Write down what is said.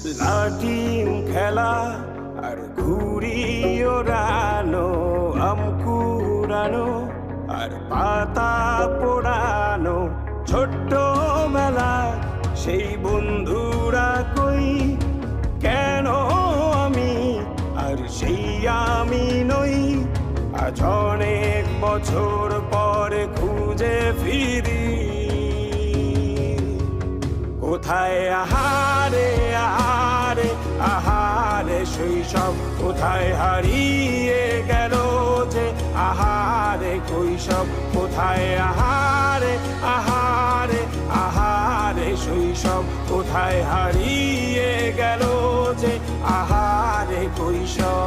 লাটিম খেলা আর ঘুড়ি ওড়ানো, আম কুড়ানো আর পাতা পোড়ানো, ছোট্ট মেলা সেই বন্ধুরা কই, কেন আমি আর সেই আমি নই। আজ অনেক বছর পরে খুঁজে ফিরি, কোথায় আহারে আহারে আহারে শৈশব, কোথায় হারিয়ে গেল যে আহারে কৈশব, কোথায় আহারে আহারে আহারে শৈশব, কোথায় হারিয়ে গেল যে আহারে কৈশব।